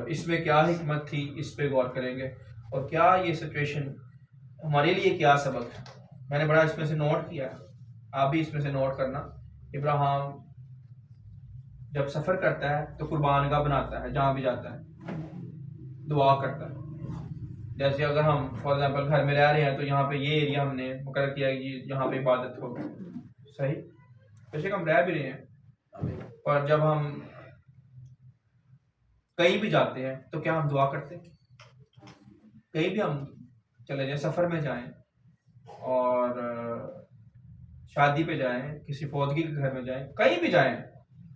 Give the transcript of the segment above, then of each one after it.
इसमें क्या हिकमत थी, इस पे गौर करेंगे। और क्या ये सिचुएशन हमारे लिए क्या सबक है, मैंने बड़ा इसमें से नोट किया, आप भी इसमें से नोट करना। इब्राहिम जब सफ़र करता है तो कुर्बान गाह बनाता है, जहाँ भी जाता है दुआ करता है। जैसे अगर हम फॉर एग्जांपल घर में रह रहे हैं तो यहाँ पे ये एरिया हमने मुकर्रर किया कि यहाँ पे इबादत होगी, सही, बेशक हम रह भी रहे हैं, पर जब हम कहीं भी जाते हैं तो क्या हम दुआ करते हैं? कहीं भी हम चले जाएं, सफ़र में जाएं और शादी पे जाएं, किसी फौतगी के घर में जाएं, कहीं भी जाएं,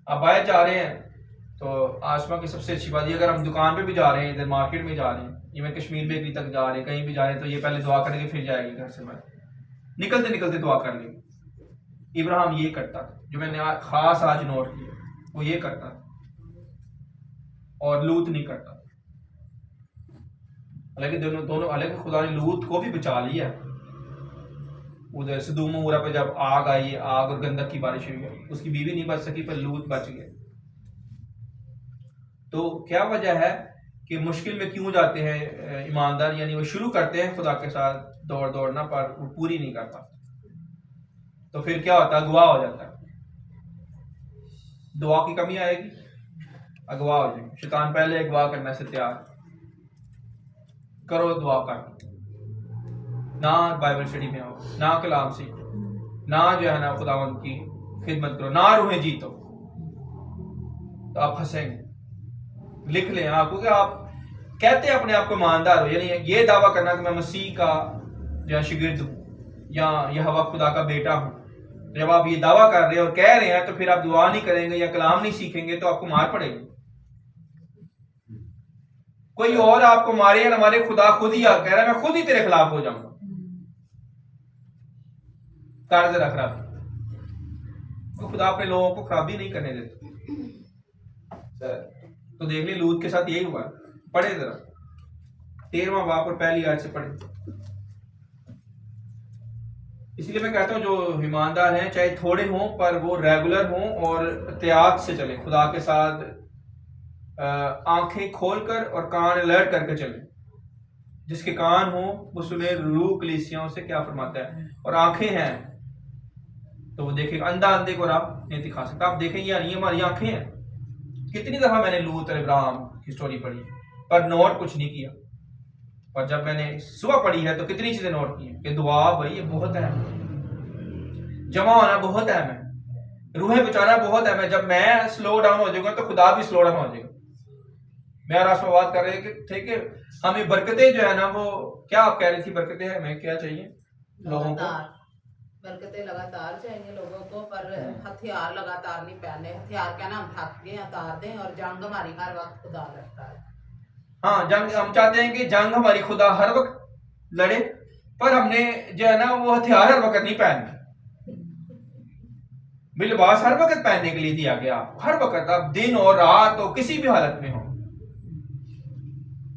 आप बाहर जा रहे हैं तो आसमा की सबसे अच्छी बात है, अगर हम दुकान पे भी जा रहे हैं, इधर मार्केट में जा रहे हैं, इवन कश्मीर बेकरी तक जा रहे हैं, कहीं भी जा रहे हैं, तो ये पहले दुआ करके फिर जाएगी घर से बाहर, निकलते निकलते दुआ कर लेंगे। इब्राहिम ये करता था, जो मैंने खास आज नोट किया, वो ये करता था और लूत नहीं करता। हालांकि दोनों हालांकि खुदा ने लूत को भी बचा लिया। उधर सदूम उमरा पे जब आग आई, आग और गंधक की बारिश हुई, उसकी बीवी नहीं बच सकी, पर लूत बच गए। तो क्या वजह है कि मुश्किल में क्यों जाते हैं ईमानदार, यानी वो शुरू करते हैं खुदा के साथ दौड़ना, पर वो पूरी नहीं कर पाते, तो फिर क्या होता है, अगवा हो जाता है, दुआ की कमी आएगी, अगवा हो जाएंगे। शैतान पहले अगवा करने से तैयार, करो दुआ कर, ना बाइबल स्टडी में आओ, ना कलाम सीखो, ना जो है ना खुदावंद की खिदमत करो, ना रूहें जीतो, तो आप फंसेंगे। लिख लें आप, क्योंकि आप कहते हैं अपने आप को ईमानदार हो, यानी ये दावा करना कि मैं मसीह का जो शिगिर्द हूँ या यहोवा खुदा का बेटा हूँ, जब आप ये दावा कर रहे हैं और कह रहे हैं, तो फिर आप दुआ नहीं करेंगे या कलाम नहीं सीखेंगे तो आपको मार पड़ेगी। कोई और आपको मारे या हमारे खुदा खुद ही कह रहा है मैं खुद ही तेरे खिलाफ हो जाऊंगा, कर्ज रख रहा तो खुदा अपने लोगों को खराबी नहीं करने देता। तो देख ली लूत के साथ यही हुआ। पढ़े जरा 13वां बाब और पहली आयत से पढ़े। इसलिए मैं कहता हूं जो ईमानदार हैं, चाहे थोड़े हों पर वो रेगुलर हों और एहतियात से चले, खुदा के साथ आंखें खोलकर और कान अलर्ट करके चले। जिसके कान हो वो सुने रूह कलीसियाओं से क्या फरमाता है, और आंखें हैं तो वो देखेगा। अंधा अंधे को राह नहीं दिखा सकता। आप देखें या नहीं, हमारी आंखें हैं। कितनी दफा मैंने लूत और इब्राहिम की स्टोरी पढ़ी पर नोट कुछ नहीं किया, और जब मैंने सुबह पढ़ी है तो कितनी चीजें नोट की कि दुआ भाई ये बहुत अहम है, जमा होना बहुत अहम है, रूहें बचाना बहुत अहम है। जब मैं स्लो डाउन हो जाऊंगा तो खुदा भी स्लो डाउन हो जाएगा। मैं और आसमा बात कर रहे थे कि हमें बरकतें जो है ना, वो क्या आप कह रही थी, बरकतें हमें क्या चाहिए लोगों को? बरकतें लगातार चाहिए लोगों को, पर हथियार लगातार नहीं पहने। हथियार क्या ना, हम थक गए उतार दें, और जंग हमारी हर वक्त खुदा लड़ता है। हाँ, जंग हम चाहते हैं कि जंग हमारी खुदा हर वक्त लड़े, पर हमने जो है ना वो हथियार हर वक्त नहीं पहनना। भी लिबास हर वक्त पहनने के लिए दिया गया, हर वक्त, आप दिन और रात हो किसी भी हालत में हो,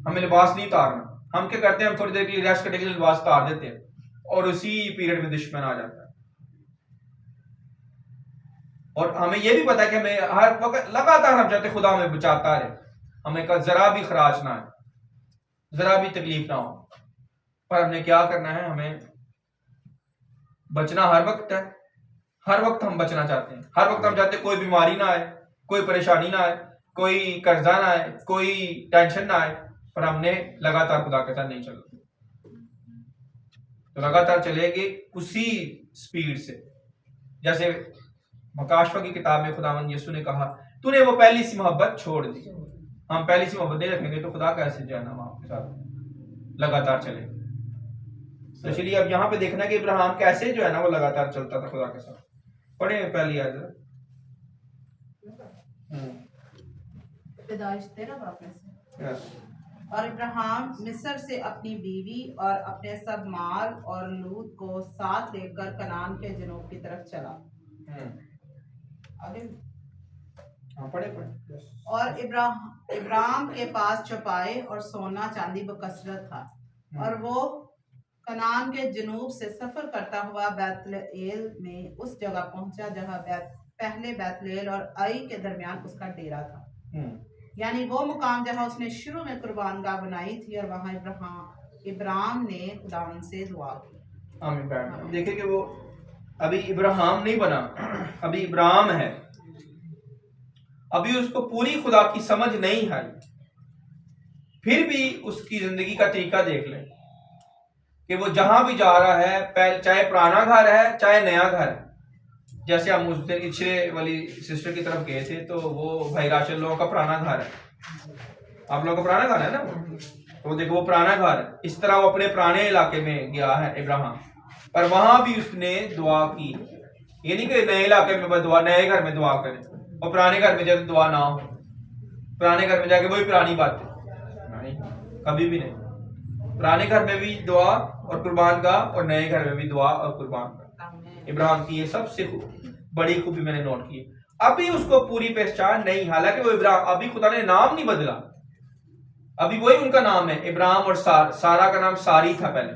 हमें लिबास नहीं उतारना। हम क्या करते हैं, हम थोड़ी देर के लिए रेस्ट करने के लिए लिबास उतार देते हैं, और उसी पीरियड में दुश्मन आ जाता है। और हमें यह भी पता है कि हमें हर वक्त लगातार हम चाहते खुदा हमें बचाता रहे, हमें का जरा भी खराज ना है, जरा भी तकलीफ ना हो। पर हमने क्या करना है, हमें बचना हर वक्त है, हर वक्त हम बचना चाहते हैं, हर वक्त हम चाहते हैं कोई बीमारी ना आए, कोई परेशानी ना आए, कोई कर्जा ना आए, कोई टेंशन ना आए, पर हमने लगातार खुदा के साथ नहीं चलना। तो लगातार चलेंगे उसी स्पीड से, जैसे मकाशवा की किताब में खुदावंद यीशु ने कहा तूने वो पहली सी मोहब्बत छोड़ दी। हम पहली सी मोहब्बत नहीं रखेंगे तो खुदा कैसे जो है ना आपके साथ लगातार चलेंगे। तो चलिए अब यहाँ पे देखना कि इब्राहिम कैसे जो है ना वो लगातार चलता था खुदा के साथ। पढ़े पहली आयत। पैदाइश 13 बाब में से। और इब्राहिम मिस्र से अपनी बीवी और अपने सब माल और लूत को साथ लेकर कनान के जनूब की तरफ चला। आगे पढ़े। और इब्राहिम के पास चौपाए और सोना चांदी बकसरत था, और वो कनान के जनूब से सफर करता हुआ बैतलेल में उस जगह पहुंचा जहां पहले बैतलेल और आई के दरमियान उसका डेरा था। यानी वो मुकाम जहाँ उसने शुरू में कुर्बानगाह बनाई थी और वहाँ इब्राहिम ने खुदावंद से दुआ की। आमीन। बैठ देखिए कि वो अभी इब्राहिम नहीं बना, अभी इब्राहिम है, अभी उसको पूरी खुदा की समझ नहीं आई। फिर भी उसकी जिंदगी का तरीका देख लें कि वो जहां भी जा रहा है, पहले चाहे पुराना घर है चाहे नया घर है। जैसे हम उस दिन इच्छे वाली सिस्टर की तरफ गए थे तो वो भाई राशद लोगों का पुराना घर है, आप लोगों का पुराना घर है ना, तो देखो वो पुराना घर है। इस तरह वो अपने पुराने इलाके में गया है इब्राहिम, पर वहां भी उसने दुआ की। ये नहीं कि नए इलाके में दुआ, नए घर में दुआ करे और पुराने घर में जाकर दुआ ना हो, पुराने घर में जाके वही पुरानी बात नहीं, कभी भी नहीं। पुराने घर में भी दुआ और कुर्बान का, और नए घर में भी दुआ और कुर्बान का। इब्राहिम की ये सबसे बड़ी खूबी मैंने नोट की। अभी उसको पूरी पहचान नहीं, हालांकि वो इब्राहिम, अभी खुदा ने नाम नहीं बदला, अभी वही उनका नाम है इब्राहिम। और सारा का नाम सारी था पहले,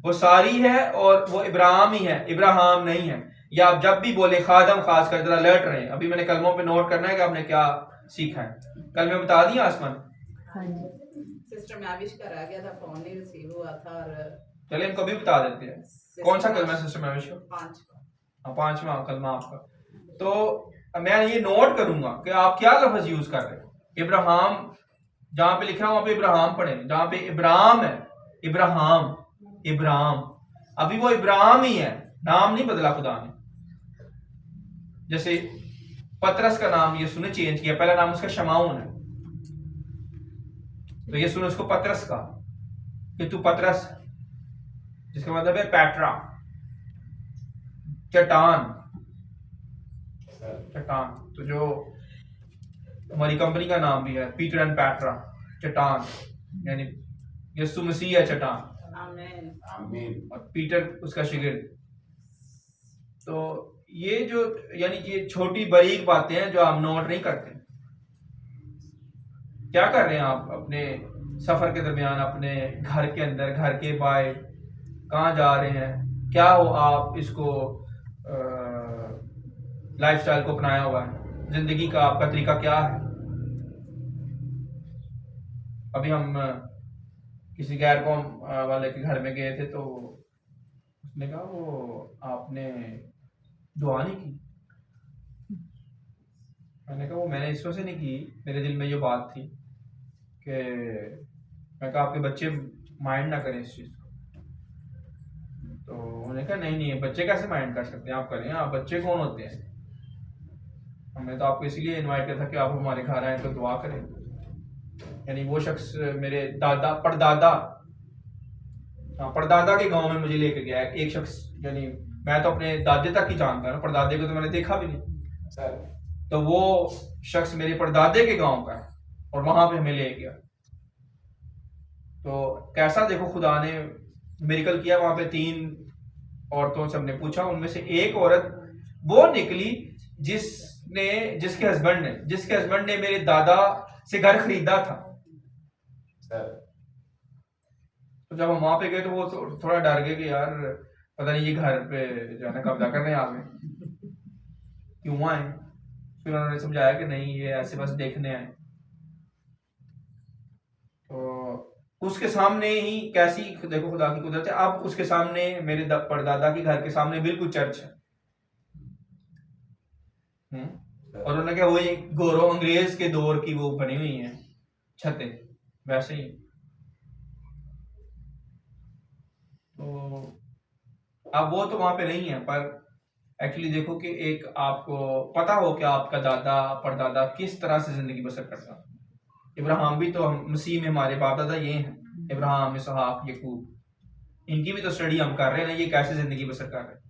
वो सारी है और वो इब्राहिम ही है, इब्राहिम नहीं है। या आप जब भी बोले खादम, खास कर जरा अलर्ट रहे। अभी मैंने कलमों पे नोट करना है कि आपने क्या सीखा है। कल मैं बता दिया आसमान। सिस्टर मैविश का रह गया था, फोन नहीं रिसीव हुआ था। और चलिए इनको भी बता देते हैं कौन सा कलमा है सिस्टर मैविश का। 5 5वां कलमा आपका। तो मैं ये नोट करूंगा कि आप क्या लफ्ज यूज कर रहे हैं। इब्राहिम जहां पे लिखा है वहां पे इब्राहिम पढ़े, जहां पे इब्राहिम है इब्राहिम, इब्राहिम अभी वो इब्राहिम ही है, नाम नहीं बदला खुदा ने। जैसे पतरस का नाम ये सुने चेंज किया, पहला नाम उसका शमाउन है, तो ये सुने उसको पतरस का कि तू पतरस, जिसका मतलब है पैट्रा, चट्टान, चट्टान। तो जो हमारी कंपनी का नाम भी है पीटर एंड पैट्रा, चट्टान, यानी यीशु मसीह है चट्टान। आमीन। और पीटर उसका शिगिर्द। तो ये जो यानी ये छोटी बारीक बातें हैं जो आप नोट नहीं करते। क्या कर रहे हैं आप अपने सफर के दरमियान, अपने घर के अंदर, घर के बाहर, कहाँ जा रहे हैं, क्या हो आप इसको लाइफस्टाइल को अपनाया हुआ है, जिंदगी का आपका तरीका क्या है। अभी हम किसी गैर कौम वाले के घर में गए थे तो उसने कहा वो आपने दुआ नहीं की। मैंने कहा वो मैंने इस वजह से नहीं की, मेरे दिल में ये बात थी कि मैं कहा आपके बच्चे माइंड ना करें इस चीज़ को। तो उन्होंने कहा नहीं नहीं, बच्चे कैसे माइंड कर सकते हैं, आप करें, आप बच्चे कौन होते हैं। हमने तो आपको इसीलिए इनवाइट किया था कि आप हमारे घर आए तो दुआ करें। यानी वो शख्स मेरे दादा परदादा के गांव में मुझे लेके गया है एक शख्स, यानी मैं तो अपने दादे तक ही जानता हूँ, परदादे को तो मैंने देखा भी नहीं सर। तो वो शख्स मेरे परदादे के गांव का है और वहां पे हमें ले गया। तो कैसा देखो खुदा ने मिरेकल किया। वहां पे 3 औरतों से हमने पूछा, उनमें से एक औरत वो निकली जिसके हस्बैंड ने मेरे दादा से घर खरीदा था सर। तो जब हम वहां पे गए तो वो थोड़ा डर गए कि यार पता नहीं ये घर पे जो है ना कब्जा करने आ गए, क्यों आए। फिर उन्होंने समझाया कि नहीं ये ऐसे बस देखने आए। तो उसके सामने ही कैसी देखो खुदा की कुदरत है। अब उसके सामने मेरे परदादा के घर के सामने बिल्कुल चर्च है। और उन्होंने कहा वो एक गौरव अंग्रेज के दौर की वो बनी हुई है छतें, वैसे ही। तो अब वो तो वहां पे नहीं है, पर एक्चुअली देखो कि एक आपको पता हो कि आपका दादा परदादा किस तरह से जिंदगी बसर करता। इब्राहिम भी तो हम मसीह में हमारे बाप दादा ये हैं, इब्राहिम, इसहाक, याकूब, इनकी भी तो स्टडी हम कर रहे हैं ना, ये कैसे जिंदगी बसर कर रहे हैं।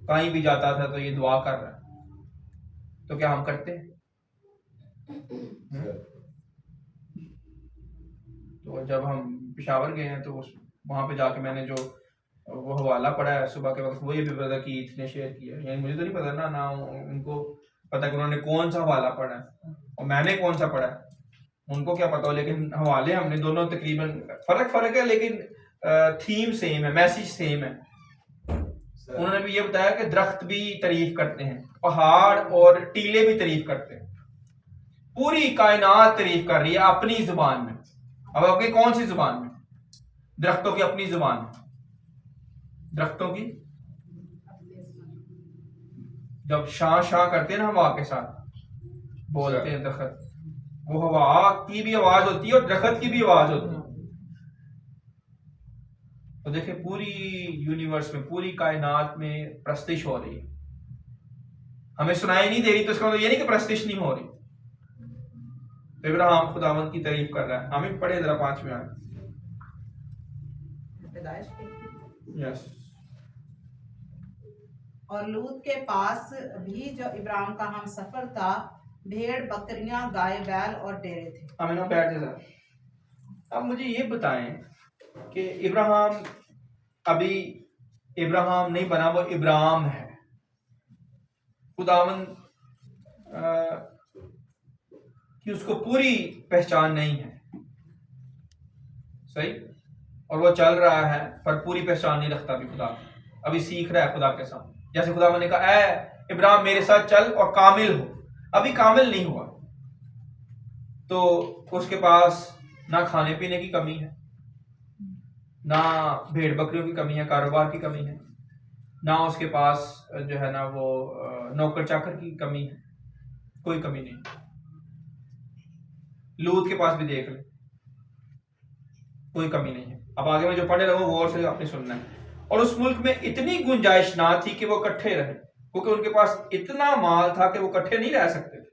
कहीं भी जाता था तो ये दुआ कर रहा है, तो क्या हम करते हैं। तो जब हम पेशावर गए हैं तो वहां पे जाके मैंने जो वो हवाला पढ़ा है सुबह के वक्त, वो ये भी पता कि इसने शेयर किया, यानी मुझे तो नहीं पता ना उनको पता कि उन्होंने कौन सा हवाला पढ़ा है और मैंने कौन सा पढ़ा है, उनको क्या पता हो। लेकिन हवाले हमने दोनों तकरीबन फर्क है, लेकिन थीम सेम है, मैसेज सेम है। उन्होंने भी ये बताया कि दरख्त भी तारीफ करते हैं, पहाड़ और टीले भी तारीफ करते हैं। पूरी कायनात तारीफ कर रही है अपनी जुबान में। अब आपकी कौन सी जुबान में? दरख्तों की अपनी जुबान में। दरख्तों की जब शाह शाह करते हैं ना हवा के साथ बोलते हैं दरख्त, वो हवा की भी आवाज होती है और दरख्त की भी आवाज होती है। तो देखिए पूरी यूनिवर्स में, पूरी कायनात में प्रस्तिश हो रही है। हमें सुनाई नहीं दे रही तो इसका मतलब ये नहीं कि प्रस्तिश नहीं हो रही। तो इब्राहिम खुदावंद की तारीफ कर रहा है। हमें पढ़े जरा 5वें आयत। यस। और लूत के पास भी जो इब्राहिम का हम सफर था, भेड़ बकरियां गाय बैल और डेरे थे। हमें बैठ जरा। अब मुझे ये बताएं कि इब्राहिम अभी इब्राहिम नहीं बना, वो इब्राहिम है। खुदावंद कि उसको पूरी पहचान नहीं है, सही, और वो चल रहा है पर पूरी पहचान नहीं रखता अभी खुदा, अभी सीख रहा है खुदा के साथ। जैसे खुदा ने कहा ऐ इब्राहिम मेरे साथ चल और कामिल हो, अभी कामिल नहीं हुआ। तो उसके पास ना खाने पीने की कमी है, ना भेड़ बकरियों की कमी है, कारोबार की कमी है, ना उसके पास जो है ना वो नौकर चाकर की कमी है, कोई कमी नहीं। लूत के पास भी देख ले, कोई कमी नहीं है। अब आगे में जो पढ़े रहो गौर से आपने सुनना है। और उस मुल्क में इतनी गुंजाइश ना थी कि वो इकट्ठे रहे, क्योंकि उनके पास इतना माल था कि वो इकट्ठे नहीं रह सकते थे।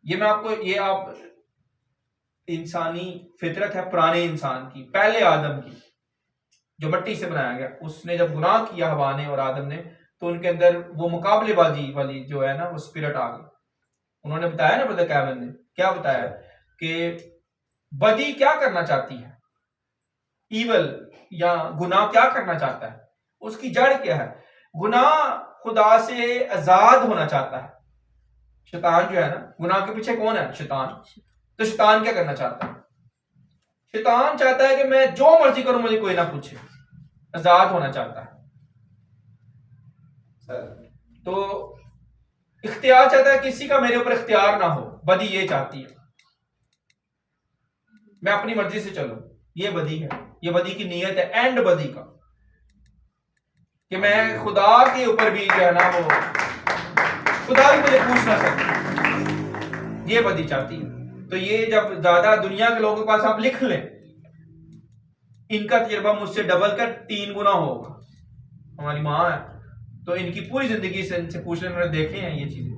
ये मैं आपको, ये आप इंसानी फितरत है पुराने इंसान की, पहले आदम की, जो मिट्टी से बनाया गया। उसने जब गुनाह किया हवा ने और आदम ने, तो उनके अंदर वो मुकाबलेबाजी वाली जो है ना वो स्पिरिट आ गई। उन्होंने बताया ना ब्रदर कैवन ने क्या बताया कि बदी क्या करना चाहती है, ईवल या गुनाह क्या करना चाहता है, उसकी जड़ क्या है? गुनाह खुदा से आजाद होना चाहता है। शैतान जो है ना, गुनाह के पीछे कौन है? शैतान। तो शैतान क्या करना चाहता है? शैतान चाहता है कि मैं जो मर्जी करूं मुझे कोई ना पूछे, आजाद होना चाहता है। तो इख्तियार चाहता है किसी का मेरे ऊपर इख्तियार ना हो। बदी ये चाहती है मैं अपनी मर्जी से चलूं। ये बदी है, ये बदी की नीयत है, एंड बदी का, कि मैं खुदा के ऊपर भी जो है ना वो खुदा भी मुझे पूछ ना सके, ये बदी चाहती है। तो ये जब ज्यादा दुनिया के लोगों के पास आप लिख लें, इनका तजर्बा मुझसे डबल कर 3 गुना होगा। हमारी माँ है तो इनकी पूरी जिंदगी से इनसे पूछने में देखे हैं ये चीजें,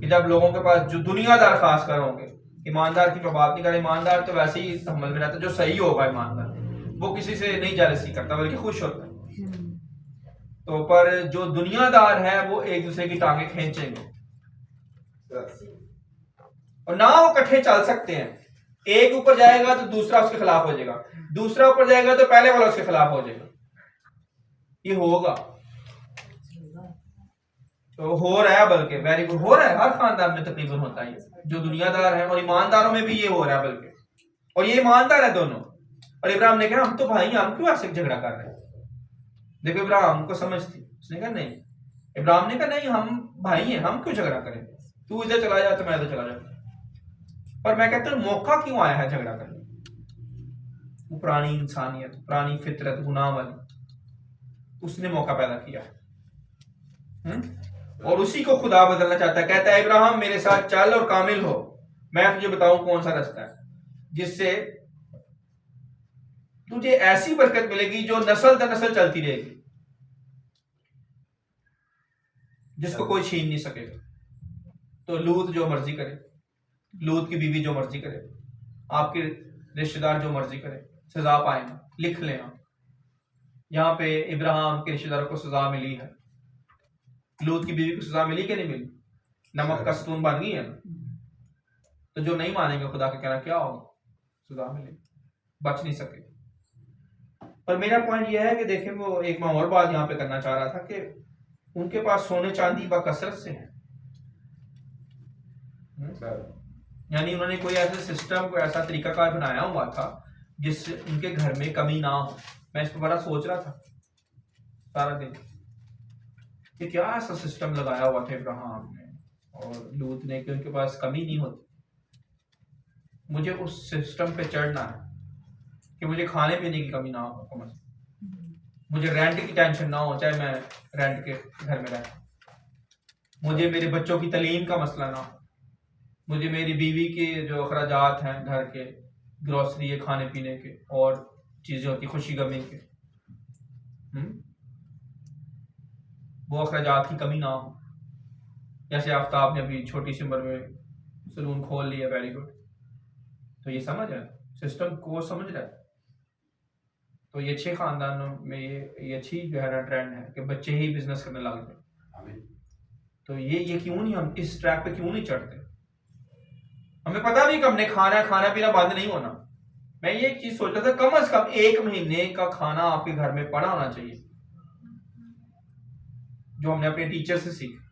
कि जब लोगों के पास जो दुनियादार खास कर होंगे, ईमानदार की मैं बात नहीं कर, ईमानदार तो वैसे ही तहम्मुल में रहता है, जो सही होगा ईमानदार वो किसी से नहीं जेलसी करता बल्कि खुश होता है। तो पर जो दुनियादार है वो एक दूसरे की टांगे खींचेंगे और ना वो इकट्ठे चल सकते हैं। एक ऊपर जाएगा तो दूसरा उसके खिलाफ हो जाएगा, दूसरा ऊपर जाएगा तो पहले वाला उसके खिलाफ हो जाएगा। ये होगा, तो हो रहा है, बल्कि वेरी गुड हो रहा है। हर खानदान में तकरीबन होता है जो दुनियादार है, और ईमानदारों में भी ये हो रहा है बल्कि, और ये ईमानदार है दोनों। और इब्राहिम ने कहा हम तो भाई, हम क्यों ऐसे झगड़ा कर रहे हैं? देखो इब्राहिम को समझ थी, उसने कहा नहीं, इब्राहिम ने कहा नहीं हम भाई हैं, हम क्यों झगड़ा करें, तू इधर चला जा तो मैं इधर चला जाऊं। पर मैं कहता हूं मौका क्यों आया है झगड़ा करने? वो पुरानी इंसानियत, पुरानी फितरत गुनाह वाली, उसने मौका पैदा किया और उसी को खुदा बदलना चाहता है। कहता है इब्राहिम मेरे साथ चल और कामिल हो, मैं तुझे बताऊं कौन सा रास्ता है जिससे तुझे ऐसी बरकत मिलेगी जो नस्ल दर नस्ल चलती रहेगी, जिसको कोई छीन नहीं सकेगा। तो लूत जो मर्जी करे, लूत की बीवी जो मर्जी करे, आपके रिश्तेदार जो मर्जी करे, सजा पाएंगे। लिख लें आप, यहाँ पे इब्राहिम के रिश्तेदारों को सजा मिली है, लूत की बीवी को सजा मिली कि नहीं मिली? नमक का सतून बन गई है ना। तो जो नहीं मानेंगे खुदा का कहना क्या होगा? सजा मिलेगी, बच नहीं सके। पर मेरा पॉइंट यह है कि देखें, वो एक मैं और बात यहाँ पे करना चाह रहा था कि उनके पास सोने चांदी बकसरत से है, यानी उन्होंने कोई ऐसा सिस्टम, कोई ऐसा तरीकाकार बनाया हुआ था जिससे उनके घर में कमी ना हो। मैं इस पर बड़ा सोच रहा था सारा दिन कि क्या ऐसा सिस्टम लगाया हुआ था इब्राहिम ने और लूत ने कि उनके पास कमी नहीं होती। मुझे उस सिस्टम पे चढ़ना है कि मुझे खाने पीने की कमी ना हो, कम से कम मुझे रेंट की टेंशन ना हो, चाहे मैं रेंट के घर में रहता, मुझे मेरे बच्चों की तालीम का मसला ना हो, मुझे मेरी बीवी के जो अखराजात हैं घर के, ग्रोसरी के, खाने पीने के और चीज़ें होती खुशी गमी के, वो अखराजात की कमी ना हो। जैसे आफ्ताब ने अभी छोटी सी उम्र में सलून खोल लिया, वेरी गुड। तो ये समझ है, सिस्टम को समझ रहा है। तो ये अच्छे खानदानों में ये अच्छी जो है ना ट्रेंड है कि बच्चे ही बिजनेस करने लग जाए। तो ये क्यों नहीं, हम इस ट्रैक पे क्यों नहीं चढ़ते? हमें पता भी कि हमने खाना पीना बंद नहीं होना। मैं ये चीज सोच रहा था, कम से कम 1 महीने का खाना आपके घर में पड़ा होना चाहिए, जो हमने अपने टीचर से सीखा।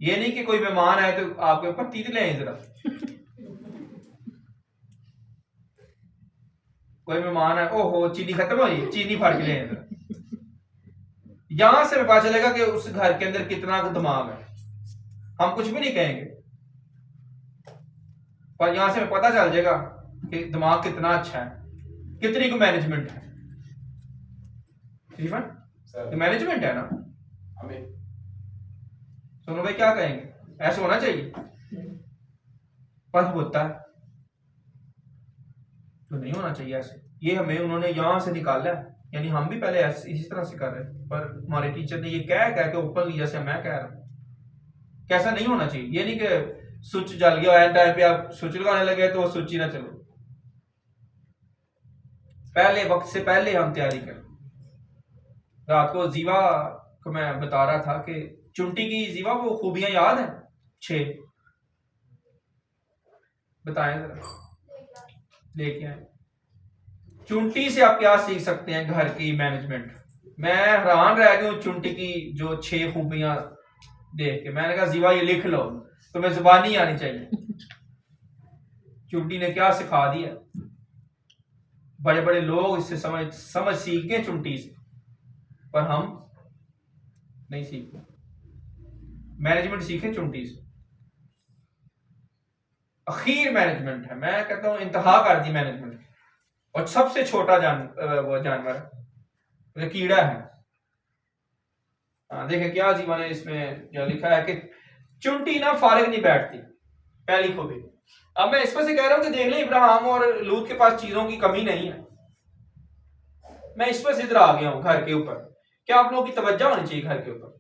ये नहीं कि कोई मेहमान आए तो आपके पत्ती ले आए जरा, कोई मेहमान आए, ओहो चीनी खत्म हो गई, चीनी फाड़ के ले आए जरा। यहां से पता चलेगा कि उस घर के अंदर कितना दिमाग है। हम कुछ भी नहीं कहेंगे, पर यहां से पता चल जाएगा कि दिमाग कितना अच्छा है, कितनी को मैनेजमेंट है। मैनेजमेंट है ना। सोनू भाई क्या कहेंगे? ऐसा होना चाहिए, पर होता है तो नहीं होना चाहिए ऐसे। ये हमें उन्होंने यहां से निकाला है, यानी हम भी पहले इसी तरह से कर रहे हैं, पर हमारे टीचर ने ये कह के ओपनली, जैसे मैं कह रहा हूं, कैसा नहीं होना चाहिए। ये नहीं कि स्विच जल गया एंड टाइम पे आप स्विच लगाने लगे तो वो स्विच ही ना चले। पहले वक्त से पहले हम तैयारी करें। रात को जीवा को मैं बता रहा था कि चुंटी की जीवा वो खूबियां याद है 6, बताएं जरा, लेके आए। चुंटी से आप क्या सीख सकते हैं घर की मैनेजमेंट? मैं हैरान रह गया हूं चुंटी की जो 6 खूबियां देख के। मैंने कहा जीवा ये लिख लो, तुम्हें जुबानी आनी चाहिए। चुंटी ने क्या सिखा दिया। बड़े बड़े लोग इससे समझ सीख गए चुंटी से, पर हम नहीं सीखते। मैनेजमेंट सीखे चुंटी से। अखीर मैनेजमेंट है, मैं कहता हूं इंतहा कर दी मैनेजमेंट। और सबसे छोटा वो जानवर कीड़ा है। देखें क्या जीवा ने इसमें क्या लिखा है कि चुंटी ना फारिग नहीं बैठती, पहली खूबी। अब मैं इस पर से कह रहा हूं कि देख लें इब्राहिम और लूत के पास चीजों की कमी नहीं है। मैं इस पर से इधर आ गया हूं घर के ऊपर। क्या आप लोगों की तवज्जो होनी चाहिए घर के ऊपर?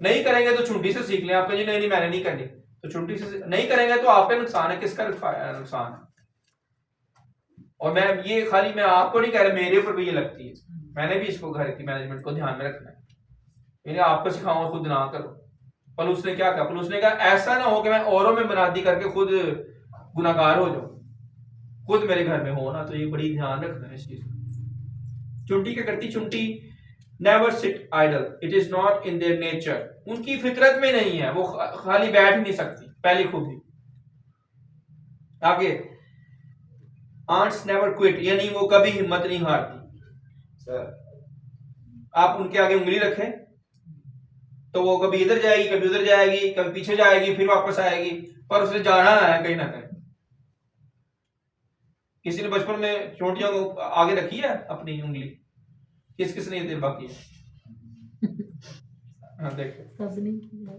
नहीं करेंगे तो चुंटी से सीख लें। आप कहेंगे नहीं मैंने नहीं करनी, तो चुंटी से नहीं करेंगे तो आपका नुकसान है। किसका नुकसान है? और मैं आपको नहीं कह रहा, मेरे ऊपर भी ये लगती है। मैंने भी इसको घर की मैनेजमेंट को ध्यान में रखना है। मैंने आपको सिखाऊं खुद ना करो। पलूस ने क्या कहा? पलूस ने कहा ऐसा ना हो कि मैं औरों में मुनादी करके खुद गुनाहगार हो जाऊं, खुद मेरे घर में हो ना। तो ये बड़ी ध्यान रखना है इस चीज। चुंटी क्या करती? चुंटी never sit idle, it is not in their nature. उनकी फितरत में नहीं है, वो खाली बैठ नहीं सकती। पहली खूबी। आगे, आंट्स नेवर क्विट, यानी वो कभी हिम्मत नहीं हारती। आप उनके आगे उंगली रखें तो वो कभी इधर जाएगी, कभी उधर जाएगी, कभी पीछे जाएगी, फिर वापस आएगी, पर उसने जाना है कहीं ना कहीं। किसी ने बचपन में चोटियों को आगे रखी है अपनी उंगली? किसने ये बाकी है? हाँ देखो, सबने किया।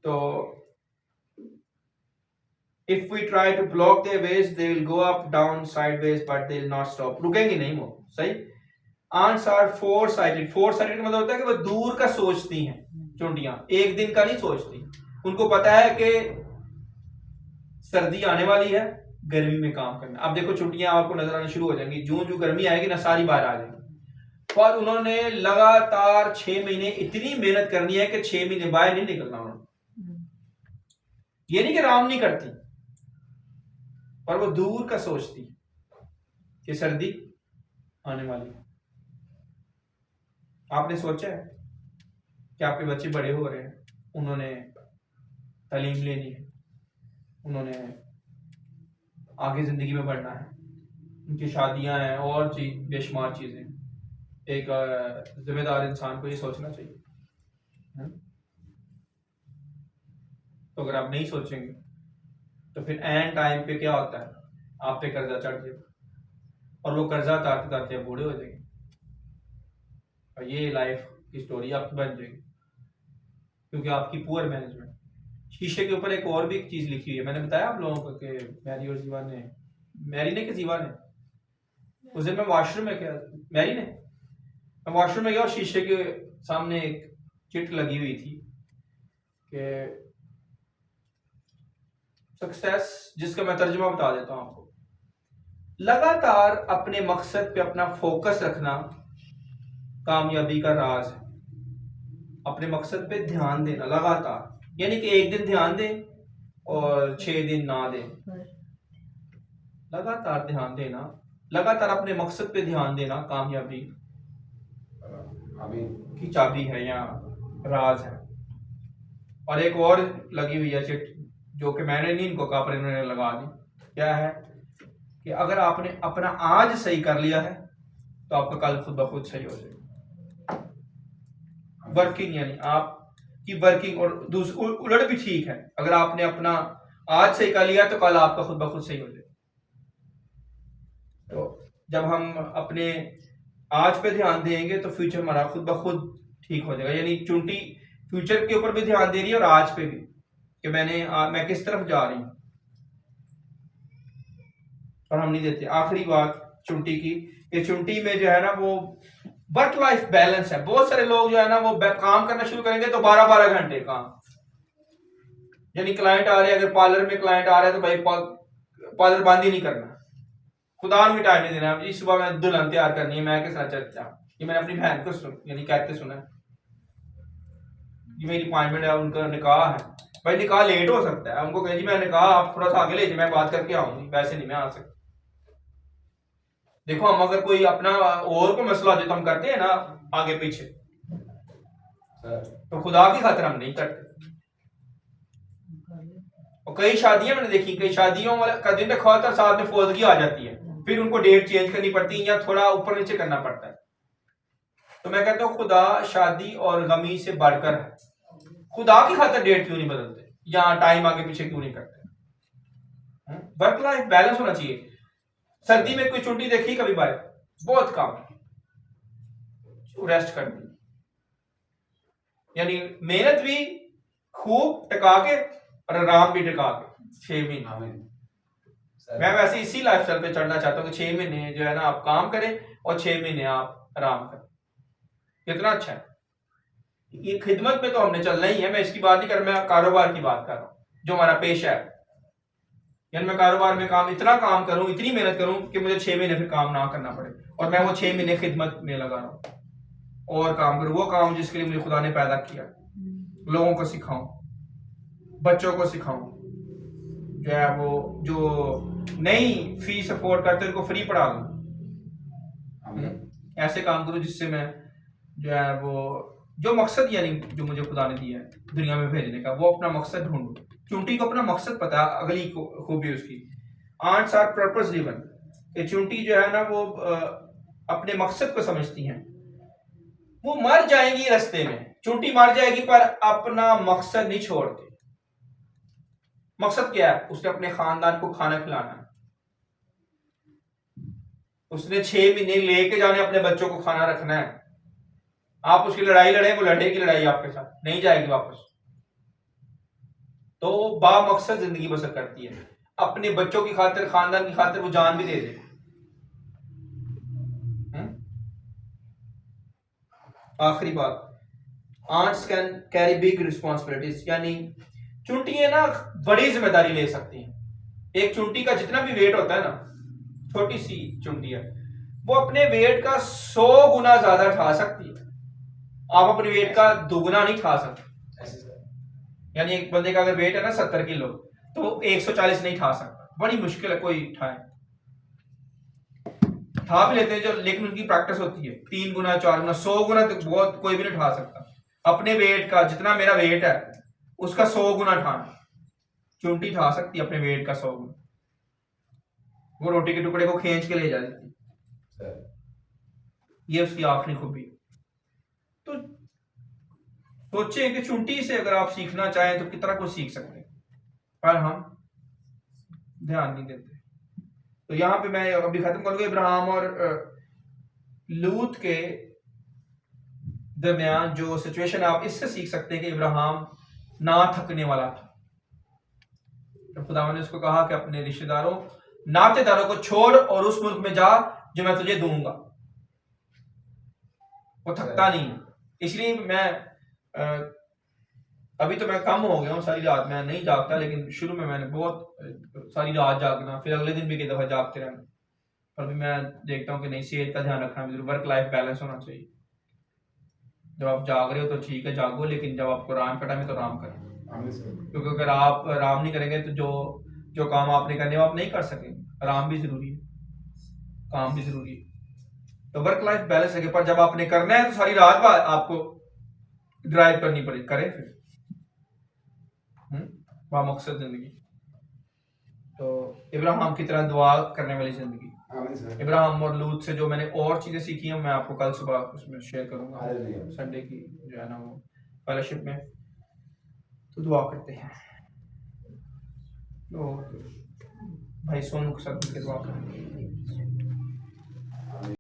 तो if we try to block their ways, they will go up, down, sideways, but they will not stop. रुकेंगी नहीं वो। सही। Ants are four-sided. Four-sided का मतलब होता है कि वो दूर का सोचती हैं। चुंटियां एक दिन का नहीं सोचती। उनको पता है कि सर्दी आने वाली है, गर्मी में काम करना। अब देखो चुंटियां आपको नजर आना शुरू हो जाएंगी। जो गर्मी आएगी ना, सारी बाहर आ जाएगी। पर उन्होंने लगातार 6 महीने इतनी मेहनत करनी है कि 6 महीने बाहर नहीं निकलना उन्होंने। ये नहीं कि आराम नहीं करती, पर वो दूर का सोचती कि सर्दी आने वाली है। आपने सोचा है कि आपके बच्चे बड़े हो रहे हैं, उन्होंने तालीम लेनी है, उन्होंने आगे जिंदगी में बढ़ना है, उनकी शादियां हैं और बेशुमार चीजें। एक जिम्मेदार इंसान को ये सोचना चाहिए। तो अगर आप नहीं सोचेंगे तो फिर एंड टाइम पे क्या होता है, आप पे कर्जा चढ़ जाएगा और वो कर्जा उतारते उतारते आप बूढ़े हो जाएंगे और ये लाइफ की स्टोरी आपकी बन जाएगी, क्योंकि आपकी पुअर मैनेजमेंट। शीशे के ऊपर एक और भी चीज लिखी हुई है, मैंने बताया आप लोगों को कि मैरी और जीवा ने, मैरी ने कि जीवा ने, उस दिन मैं वॉशरूम में क्या, मैरी ने, मैं वॉशरूम में गया और शीशे के सामने एक चिट लगी हुई थी कि सक्सेस, जिसका मैं तर्जुमा बता देता हूं आपको, लगातार अपने मकसद पे अपना फोकस रखना कामयाबी का राज है। अपने मकसद पे ध्यान देना लगातार, यानी कि एक दिन ध्यान दें और 6 दिन ना दें, लगातार ध्यान देना, लगातार अपने मकसद पे ध्यान देना कामयाबी की चाबी है या राज है। और एक और लगी हुई है चिट जो कि मैंने नहीं इनको कहा पर इन्होंने लगा दी, क्या है कि अगर आपने अपना आज सही कर लिया है तो आपका कल खुद ब खुद सही हो जाएगा। वर्किंग यानी आपकी वर्किंग, और उलट भी ठीक है, अगर आपने अपना आज सही कर लिया तो कल आपका खुद ब खुद सही हो जाएगा। तो जब हम अपने आज पे ध्यान देंगे तो फ्यूचर हमारा खुद ब खुद ठीक हो जाएगा। यानी चुंटी फ्यूचर के ऊपर भी ध्यान दे रही है और आज पे भी कि मैं किस तरफ जा रही हूं, और हम नहीं देते। आखिरी बात चुंटी की, ये चुंटी में जो है ना वो वर्क लाइफ बैलेंस है। बहुत सारे लोग जो है ना वो काम करना शुरू करेंगे तो 12-12 घंटे काम, यानी क्लाइंट आ रहे हैं, अगर पार्लर में क्लाइंट आ रहा है तो भाई पार्लर बंद ही नहीं करना, खुदा भी टाइम नहीं देना। इस सुबह मैं दुल्हन तैयार करनी है, मैं किस तरह चर्चा, ये मैंने अपनी बहन को यानी कहते सुना है, ये मेरी अपॉइंटमेंट है, उनका निकाह है, भाई निकाह लेट हो सकता है, उनको कहें जी मैं निकाह आप थोड़ा सा आगे ले जाए, मैं बात करके आऊंगी, वैसे नहीं मैं आ सकता। देखो हम अगर कोई अपना और को मसला जो तो हम करते हैं ना आगे पीछे, तो खुदा की खातिर हम नहीं करते। और कई शादियां मैंने देखी, कई शादियों का दिन रखा होता है, साथ में फौजगी आ जाती है, फिर उनको डेट चेंज करनी पड़ती है या थोड़ा ऊपर नीचे करना पड़ता है। तो मैं कहता हूँ खुदा शादी और गमी से बढ़कर है, खुदा की खातिर डेट क्यों नहीं बदलते या टाइम आगे पीछे क्यों नहीं करते। वर्क लाइफ बैलेंस होना चाहिए। सर्दी में कोई चुंटी देखी कभी बाय, बहुत काम, रेस्ट कर दी, यानी मेहनत भी खूब टिका के और आराम भी टिका के 6 महीने। मैं वैसे इसी लाइफस्टाइल पे चढ़ना चाहता हूँ कि 6 महीने जो है ना आप काम करें और 6 महीने आप आराम करें, कितना अच्छा है। ये खिदमत में तो हमने चलना ही है, मैं इसकी बात नहीं कर, मैं कारोबार की बात कर रहा हूँ जो हमारा पेशा है। यानी मैं कारोबार में इतना काम करूं, इतनी मेहनत करूं कि मुझे 6 महीने फिर काम ना करना पड़े, और मैं वो 6 महीने खिदमत में लगा रहा हूं और काम करूं, वो काम जिसके लिए मुझे खुदा ने पैदा किया, लोगों को सिखाऊं, बच्चों को सिखाऊं, जो है वो जो नहीं फीस अफोर्ड करते उनको फ्री पढ़ा दूं, ऐसे काम करूं जिससे मैं जो है वो जो मकसद यानी जो मुझे खुदा ने दिया है दुनिया में भेजने का, वो अपना मकसद ढूंढूं। चुंटी को अपना मकसद पता है, अगली खूबी उसकी आंट्स आर पर्पस ड्रिवन। ये चुंटी जो है ना वो अपने मकसद को समझती हैं। वो मर जाएंगी रास्ते में, चुंटी मर जाएगी पर अपना मकसद नहीं छोड़ती। मकसद क्या है? उसने अपने खानदान को खाना खिलाना है, उसने 6 महीने लेके जाने अपने बच्चों को खाना रखना है। आप उसकी लड़ाई लड़े, वो लड़ेगी लड़ाई आपके साथ, नहीं जाएगी वापस। तो बा मकसद जिंदगी बसर करती है, अपने बच्चों की खातिर, खानदान की खातिर वो जान भी दे दे। आखिरी बात, ants can carry big responsibilities, यानी चुंटियां ना बड़ी जिम्मेदारी ले सकती हैं। एक चुंटी का जितना भी वेट होता है ना, छोटी सी चुंटी है, वो अपने वेट का 100 गुना ज्यादा उठा सकती है। आप अपने वेट का 2 गुना नहीं उठा सकते। यानी एक बंदे का अगर वेट है ना 70 किलो, तो 140 नहीं उठा सकता, बड़ी मुश्किल है कोई उठाए। उठा भी लेते हैं जो, लेकिन उनकी प्रैक्टिस होती है 3 गुना 4 गुना 100 गुना तक बहुत कोई भी नहीं उठा सकता। अपने वेट का जितना मेरा वेट है उसका 100 गुना उठाना, चुंटी उठा सकती है अपने वेट का 100 गुना। वो रोटी के टुकड़े को खींच के ले जा सकती है, ये उसकी आखिरी खूबी। तो सोचें कि चुंटी से अगर आप सीखना चाहें तो कितना कुछ सीख सकते हैं, पर हम ध्यान नहीं देते। तो यहाँ पे मैं अभी खत्म करूंगा। इब्राहिम और लूत के दरमियान जो सिचुएशन आप इससे सीख सकते हैं कि इब्राहिम ना थकने वाला था। तो खुदा ने उसको कहा कि अपने रिश्तेदारों नातेदारों को छोड़ और उस मुल्क में जा जो मैं तुझे दूंगा। वो थकता नहीं है। इसलिए मैं अभी तो मैं कम हो गया हूँ, सारी रात मैं नहीं जागता, लेकिन शुरू में मैंने बहुत सारी रात जागना, फिर अगले दिन भी कई दफा जागते रहना। पर भी मैं देखता हूँ कि नहीं, सेहत का ध्यान रखना भी, वर्क लाइफ बैलेंस होना चाहिए। जब आप जाग रहे हो तो ठीक है जागो, लेकिन जब आपको आराम का टाइम है तो आराम करें, क्योंकि अगर आप आराम नहीं करेंगे तो जो काम आपने करने वो आप नहीं कर सकेंगे। आराम भी जरूरी है, काम भी जरूरी है। तो वर्क लाइफ बैलेंस रखें, पर जब आपने करना है तो सारी रात बाद आपको ड्राइव करनी पड़ेगी, करें फिर मकसद जिंदगी। तो इब्राहिम की तरह दुआ करने वाली जिंदगी। इब्राहिम और लूत से जो मैंने और चीजें सीखी हैं मैं आपको कल सुबह उसमें शेयर करूंगा, संडे की जो है ना वो फेलोशिप में। तो दुआ करते हैं। तो भाई सोनू के साथ दुआ करेंगे।